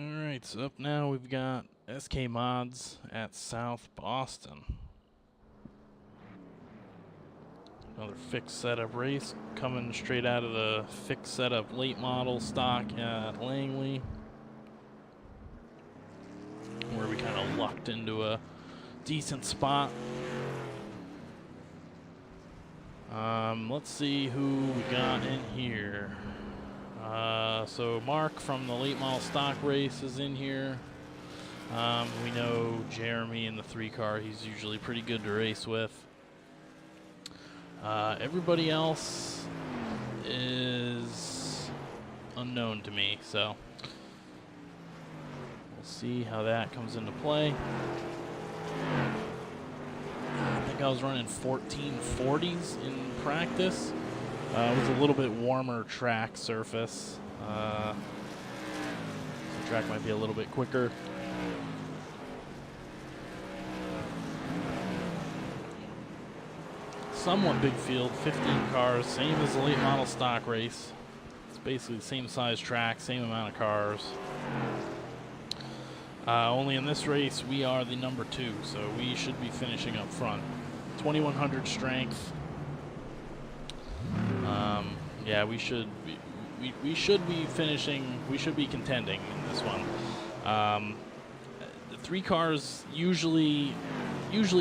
Alright, so up now we've got SK Mods at South Boston. Another fixed setup race coming straight out of the fixed setup late model stock at Langley, where we kind of lucked into a decent spot. Let's see who we got in here. So Mark from the late model stock race is in here. We know Jeremy in the 3-car, he's usually pretty good to race with. Everybody else is unknown to me, so we'll see how that comes into play. I think I was running 1440s in practice. It was a little bit warmer track surface. The track might be a little bit quicker. Somewhat big field, 15 cars, same as the late model stock race. It's basically the same size track, same amount of cars. Only in this race, we are the number 2, so we should be finishing up front. 2100 strength. Yeah, we should be finishing. We should be contending in this one. The 3 cars usually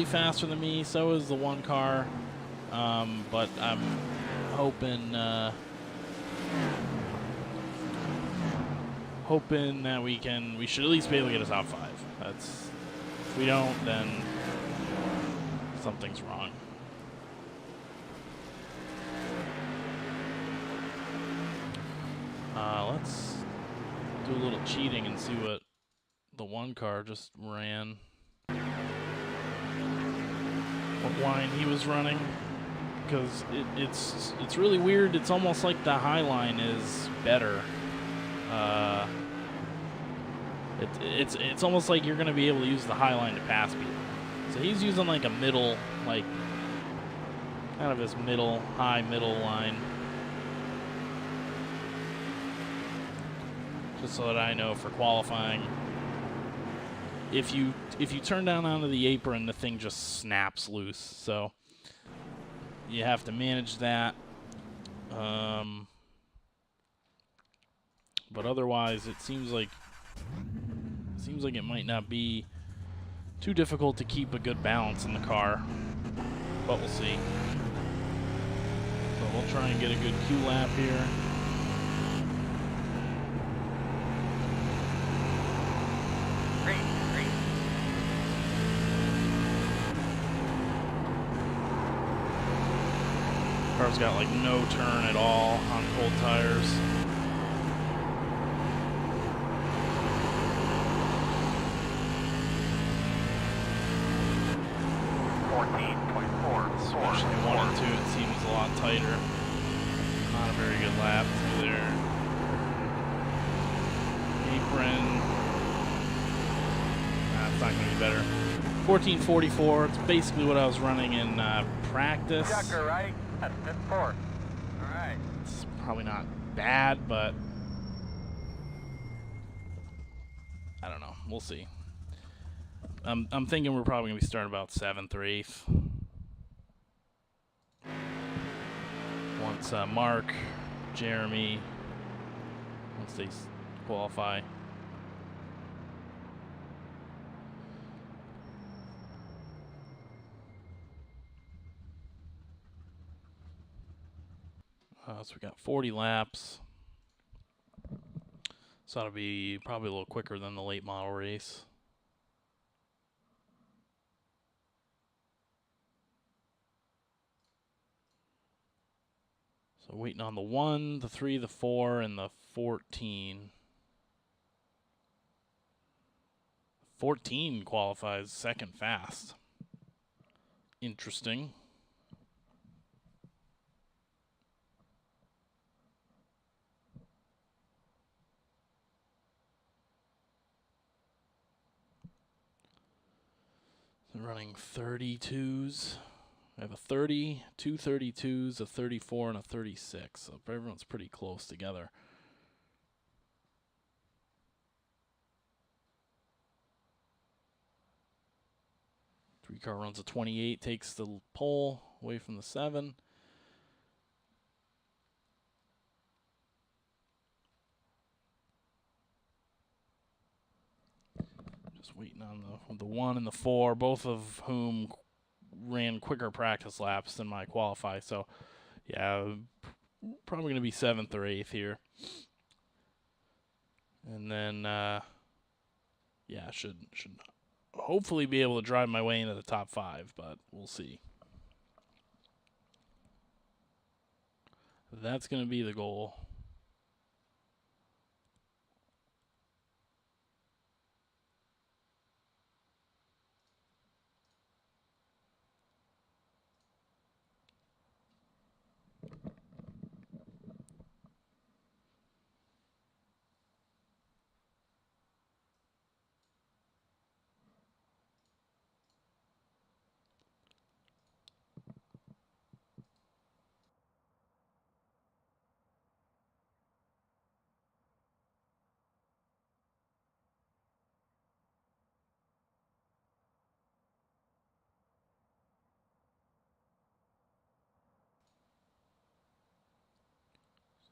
faster than me. So is the 1 car. But I'm hoping that we should at least be able to get a top 5. If we don't, then something's wrong. Let's do a little cheating and see what the 1 car just ran. What line he was running. Because it's really weird. It's almost like the high line is better. It's almost like you're going to be able to use the high line to pass people. So he's using like a middle, like kind of his high middle line. Just so that I know for qualifying, if you turn down onto the apron, the thing just snaps loose. So you have to manage that. But otherwise, it seems like it might not be too difficult to keep a good balance in the car. But we'll see. So we'll try and get a good Q lap here. Car's got like no turn at all on cold tires. Especially 1 and 2, it seems a lot tighter. Not a very good lap through there. Apron. It's not going to be better. 1444. It's basically what I was running in practice. Chucker, right? That's 4. All right. It's probably not bad, but I don't know. We'll see. I'm thinking we're probably going to be starting about 7th or 8th. Once Mark, Jeremy, once they qualify. So we got 40 laps. So that'll be probably a little quicker than the late model race. So waiting on the 1, the 3, the 4, and the 14. 14 qualifies second fast. Interesting. So running 32s. I have a 30, 2 32s, a 34, and a 36. So everyone's pretty close together. 3 car runs a 28, takes the pole away from the 7. Just waiting on the 1 and the 4, both of whom ran quicker practice laps than my qualify. So, yeah, probably going to be 7th or 8th here. And then, yeah, should hopefully be able to drive my way into the top 5, but we'll see. That's going to be the goal.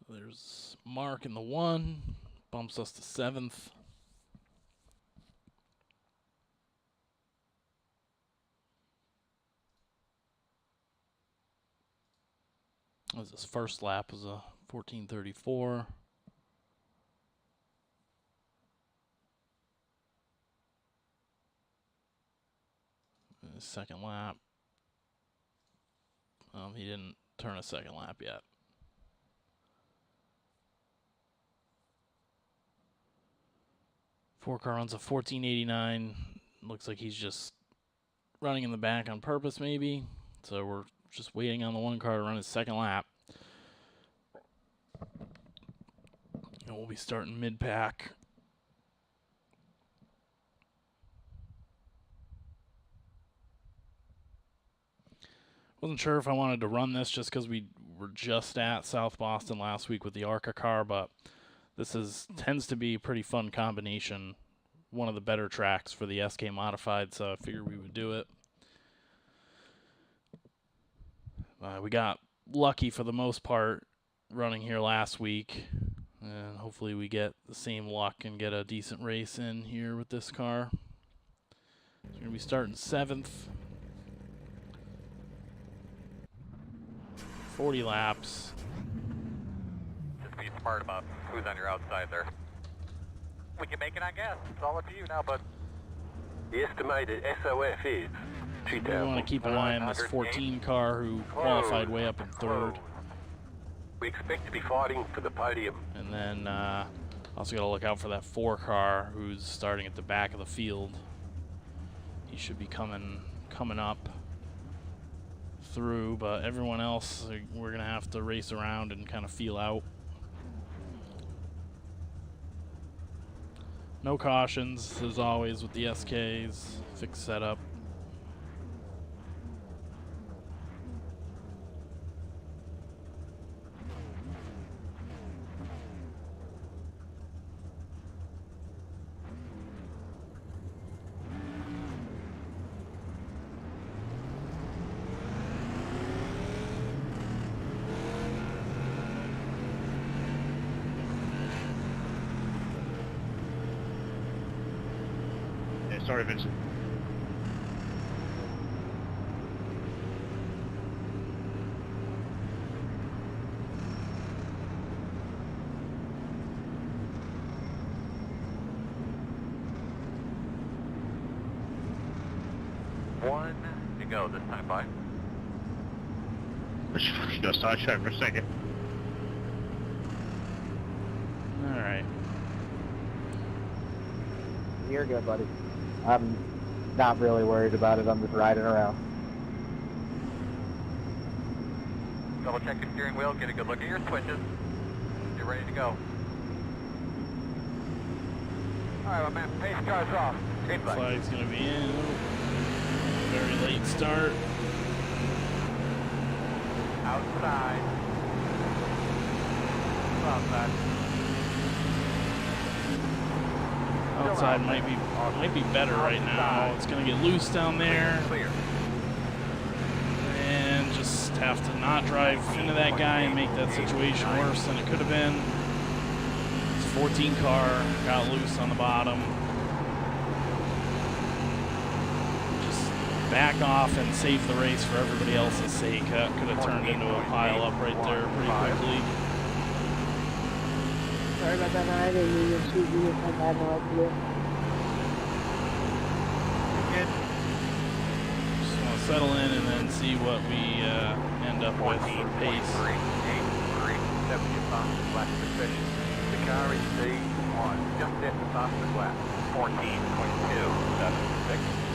So there's Mark in the 1, bumps us to 7th. His first lap was a 14:34. His second lap, he didn't turn a second lap yet. Four car runs a 14:89. Looks like he's just running in the back on purpose, maybe. So we're just waiting on the 1 car to run his second lap. And we'll be starting mid-pack. Wasn't sure if I wanted to run this just because we were just at South Boston last week with the ARCA car, but this tends to be a pretty fun combination. One of the better tracks for the SK Modified, so I figured we would do it. We got lucky for the most part running here last week, and hopefully we get the same luck and get a decent race in here with this car. So we're going to be starting 7th. 40 laps. Just be smart about who's on your outside there. We can make it on gas. It's all up to you now, bud. The estimated SOF is We want to keep an eye on this 14 car who qualified way up in 3rd. We expect to be fighting for the podium. And then also got to look out for that 4 car who's starting at the back of the field. He should be coming up through, but everyone else we're going to have to race around and kind of feel out. No cautions, as always, with the SKs. Fixed setup. Sorry, Vincent. One to go this time, bye. Just thought I'd check for a second. All right. You're good, buddy. I'm not really worried about it. I'm just riding around. Double check your steering wheel, get a good look at your switches. Get ready to go. Alright, my man, pace car's off. Green flag. Flag's going to be in. Very late start. Outside. Outside. Outside might be better right now. It's going to get loose down there. Clear. And just have to not drive into that guy and make that situation worse than it could have been. It's a 14 car, got loose on the bottom. Just back off and save the race for everybody else's sake. That could have turned into a pile up right there pretty quickly. Sorry about that, I didn't mean to shoot you if I had no idea. Good. Just want to settle in and then see what we end up with for pace. 70 lap position. The car is C1, just at the fastest lap. 14.276.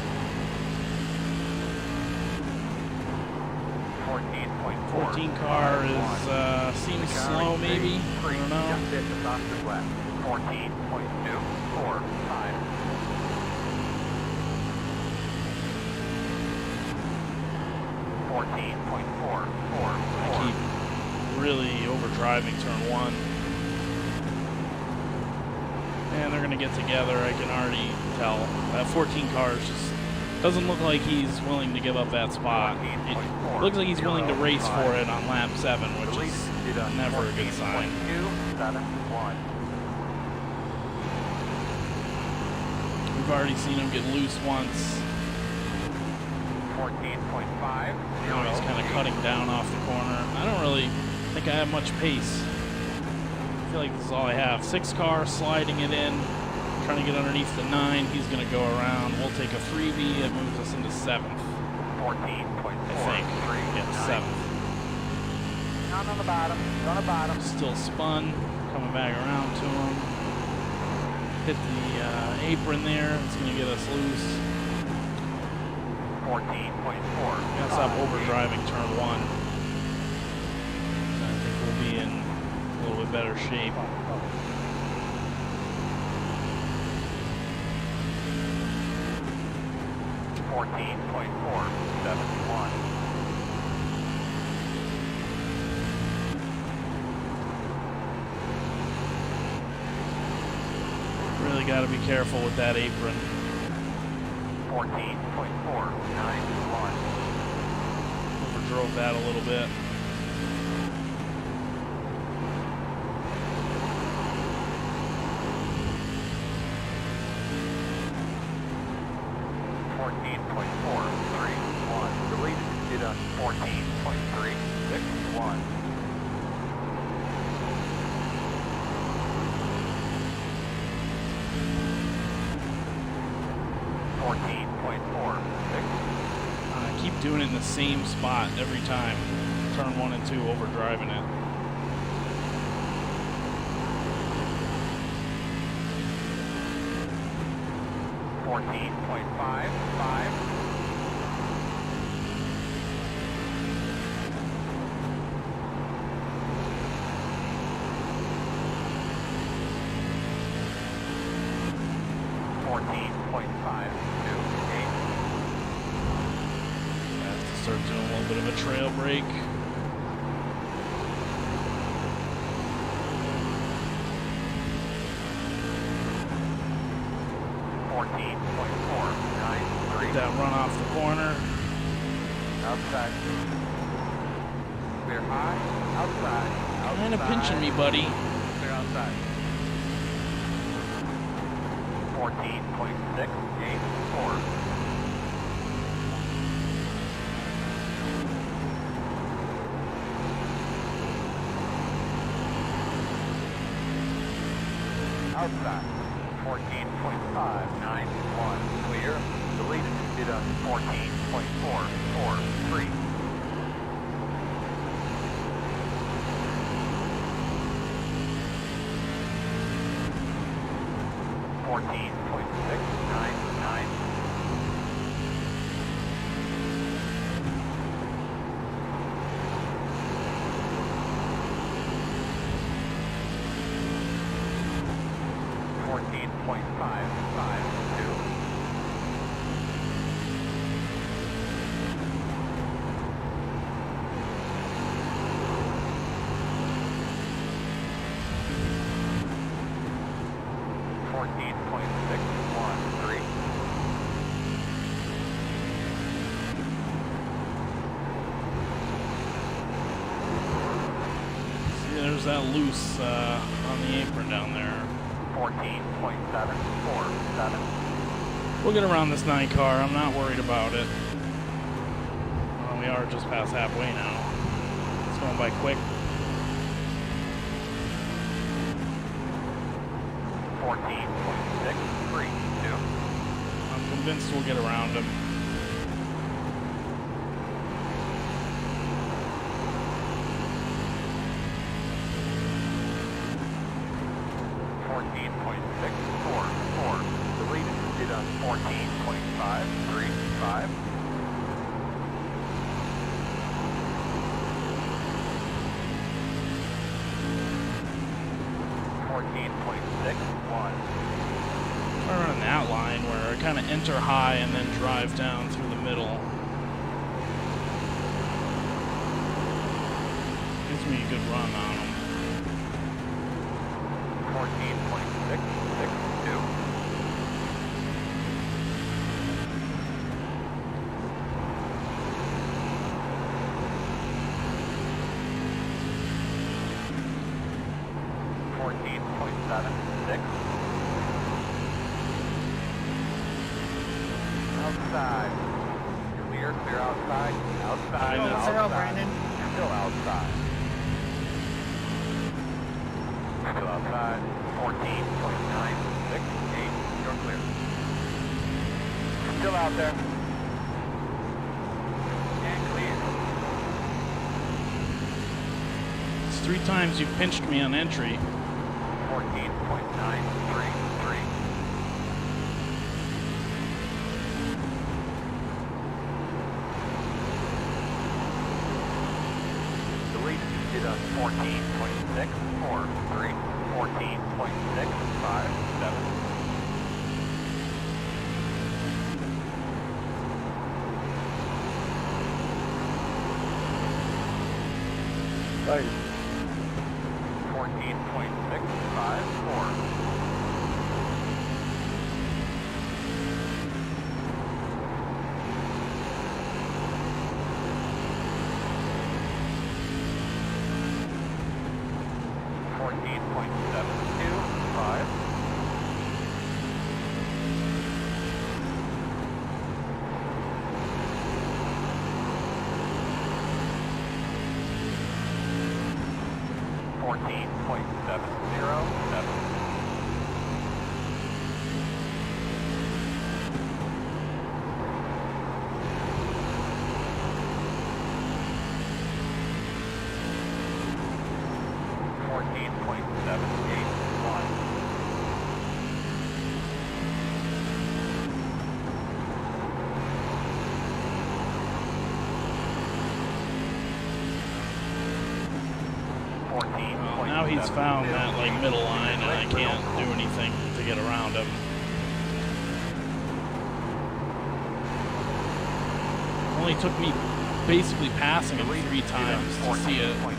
14 car is seems slow maybe. I don't know. Just at the fastest lap. 14.245. 14.444. I keep really overdriving turn 1. And they're gonna get together, I can already tell. That 14 car is just doesn't look like he's willing to give up that spot. It looks like he's willing to race for it on lap 7, which is never a good sign. We've already seen him get loose once. 14.5. Now he's kind of cutting down off the corner. I don't really think I have much pace. I feel like this is all I have. 6 car, sliding it in, trying to get underneath the 9. He's going to go around. We'll take a freebie. That moves us into 7th. 14.4. I think. Yeah, 7th. Not on the bottom. On the bottom. Still spun. Coming back around to him. Hit the apron there. It's going to get us loose. 14.4. Gotta stop overdriving turn 1. I think we'll be in a little bit better shape. 14.471. Really got to be careful with that apron. 14.491. Overdrove that a little bit. Deleted. Did a 14.361. 14.46. I keep doing it in the same spot every time. Turn 1 and 2, overdriving it. .55. Start doing a little bit of a trail break. Get that run off the corner. Outside. Clear high. Outside. Kind of pinching me, buddy. Clear outside. 14.684. Outside. 14.591. Clear. Deleted. Did a 14.443. 14.699. .6 was that loose on the apron down there? 14.747. We'll get around this 9 car. I'm not worried about it. Well, we are just past halfway now. It's going by quick. 14.632. I'm convinced we'll get around him. 14.644. The lead is on 14.535. 14.61. We're on that line where I kind of enter high and then drive down through the middle. Gives me a good run on them. 14.662. 14.76. Outside. Clear outside. Outside. Outside. Brandon. Still outside. Still outside. 14.968. You're clear. Still out there. And clear. It's 3 times you've pinched me on entry. 14.933. The lead is on 14.643. 14.657. Sorry. 14.654. 14.725. 14.707. 14.781. 14. Well, now he's found that like middle line and I can't do anything to get around him. Only took me basically passing him 3 times to see it. 14.681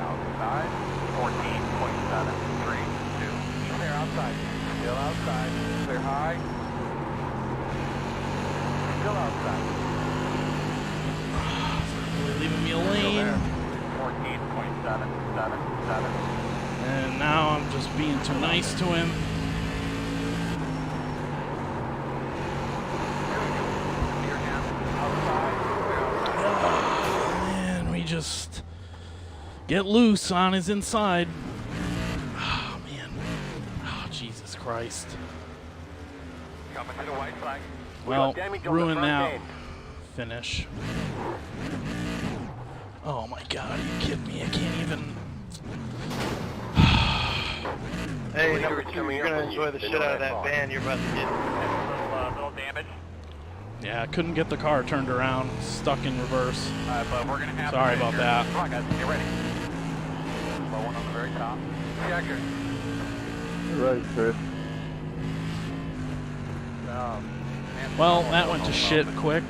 outside. 14.732. Clear outside. Still outside. Clear high. Still outside. Really leaving me a Still lane. there. 14.777. And now I'm just being too nice to him. Clear now. Outside. Clear outside. And we just get loose on his inside. Oh, man. Oh, Jesus Christ. Coming to the white flag. Well, damage on the ruin front that end. finish. Oh my God, are you kidding me? I can't even. Hey, Leader number is 2, coming you're up gonna on you. enjoy the They shit know out of that that far. van you're about to get. Little damage. Yeah, I couldn't get the car turned around. Stuck in reverse. But we're gonna have Sorry to about finish that. here. Come on, guys, get ready. Slow one on the very top. Checker. Right, Chris. Well, that went to shit quick.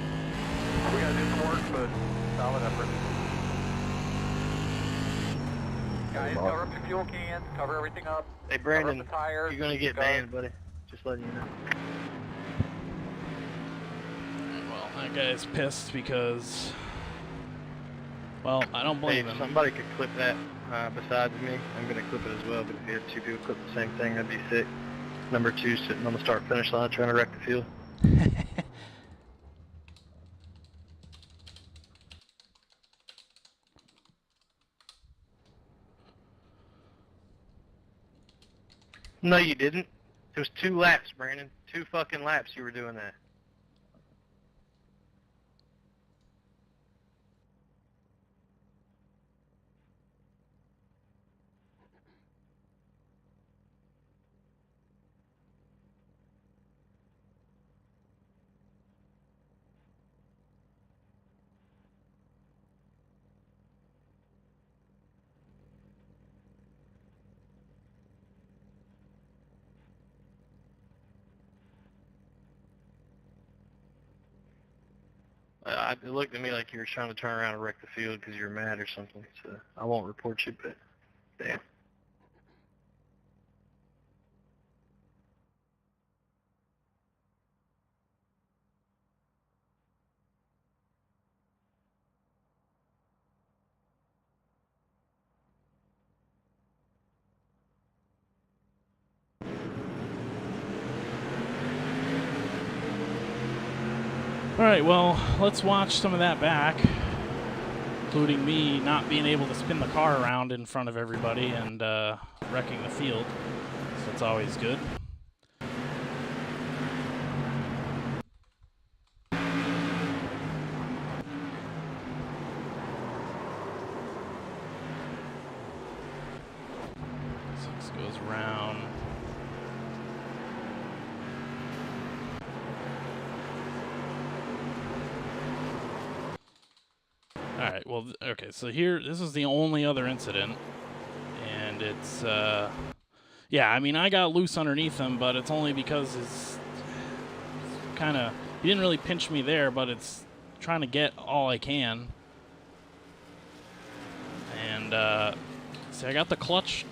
We gotta do some work, but solid effort. Guys, cover up your fuel cans, cover everything up. Hey, Cover up Brandon, the tires. you're gonna get Cover- banned, buddy. Just letting you know. Well, that guy's pissed because. Well, I don't blame Hey, him. somebody could clip that. besides me. I'm going to clip it as well, but if you had two people clip the same thing, that'd be sick. Number 2 sitting on the start-finish line trying to wreck the field. No, you didn't. It was 2 laps, Brandon. 2 fucking laps you were doing that. It looked at me like you were trying to turn around and wreck the field because you were mad or something, so I won't report you, but damn. All right, well, let's watch some of that back, including me not being able to spin the car around in front of everybody and wrecking the field. So it's always good. So this goes around. Alright, well, okay, so here, this is the only other incident, and it's, yeah, I mean, I got loose underneath him, but it's only because it's kind of, he didn't really pinch me there, but it's trying to get all I can. And, see, I got the clutch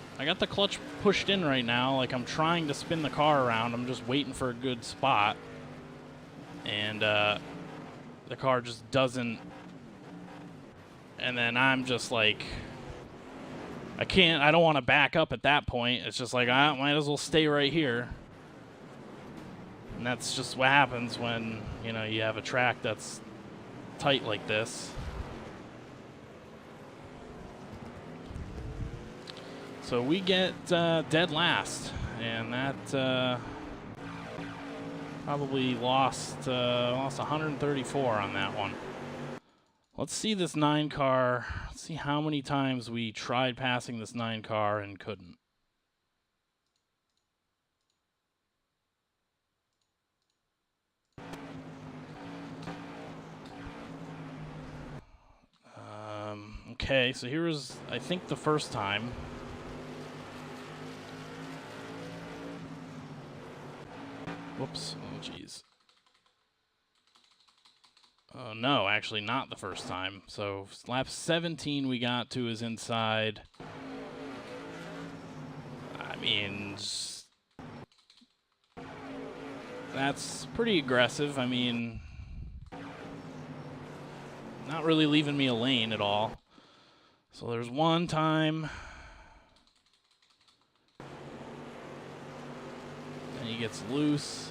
pushed in right now, like I'm trying to spin the car around, I'm just waiting for a good spot, and, the car just doesn't. And then I'm just like, I don't want to back up at that point. It's just like, I might as well stay right here. And that's just what happens when, you know, you have a track that's tight like this. So we get dead last. And that probably lost 134 on that one. Let's see this 9 car. Let's see how many times we tried passing this 9 car and couldn't. Okay, so here was, I think, the first time. Whoops. Oh, jeez. Oh, no, actually not the first time. So lap 17 we got to his inside. I mean, that's pretty aggressive. I mean, not really leaving me a lane at all. So there's one time. And he gets loose.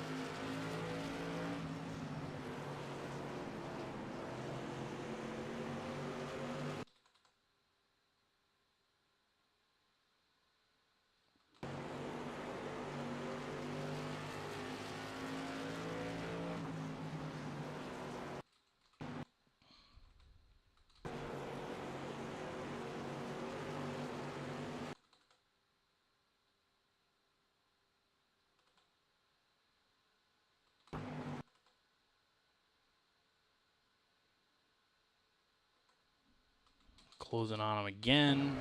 Closing on him again.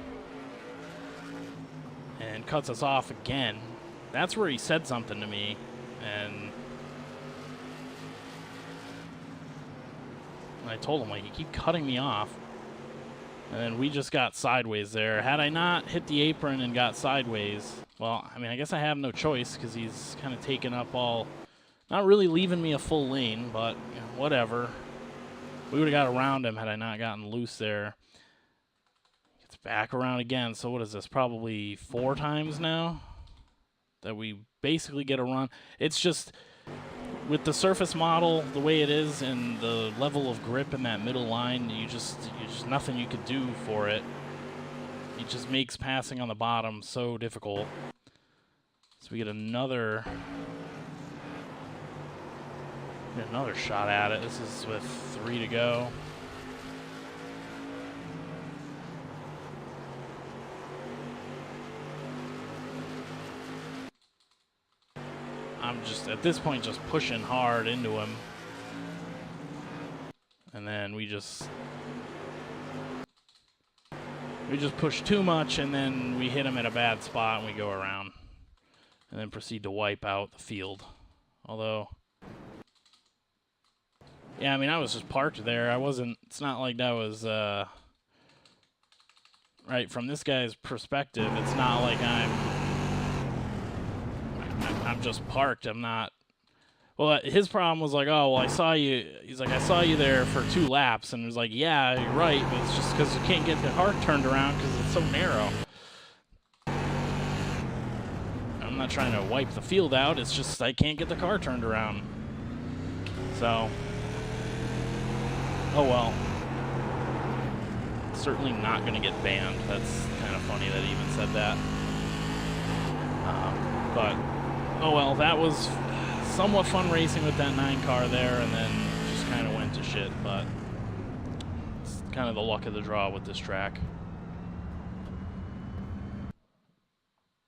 And cuts us off again. That's where he said something to me. And I told him, like, you keep cutting me off. And then we just got sideways there. Had I not hit the apron and got sideways, well, I mean, I guess I have no choice because he's kind of taken up all, not really leaving me a full lane, but you know, whatever. We would have got around him had I not gotten loose there. Gets back around again. So what is this? Probably 4 times now that we basically get a run. It's just with the surface model the way it is and the level of grip in that middle line, you just nothing you could do for it. It just makes passing on the bottom so difficult. So we get another shot at it. This is with 3 to go. I'm just, at this point, just pushing hard into him. And then we just push too much, and then we hit him at a bad spot, and we go around. And then proceed to wipe out the field. Although, yeah, I mean, I was just parked there. I wasn't, it's not like that was, right, from this guy's perspective, it's not like I'm just parked. I'm not. Well, his problem was like, oh, well, I saw you. He's like, I saw you there for 2 laps, and it was like, yeah, you're right, but it's just because you can't get the car turned around because it's so narrow. I'm not trying to wipe the field out. It's just I can't get the car turned around. So, oh well. Certainly not going to get banned. That's kind of funny that he even said that. But. Oh well, that was somewhat fun racing with that 9 car there, and then just kind of went to shit, but it's kind of the luck of the draw with this track.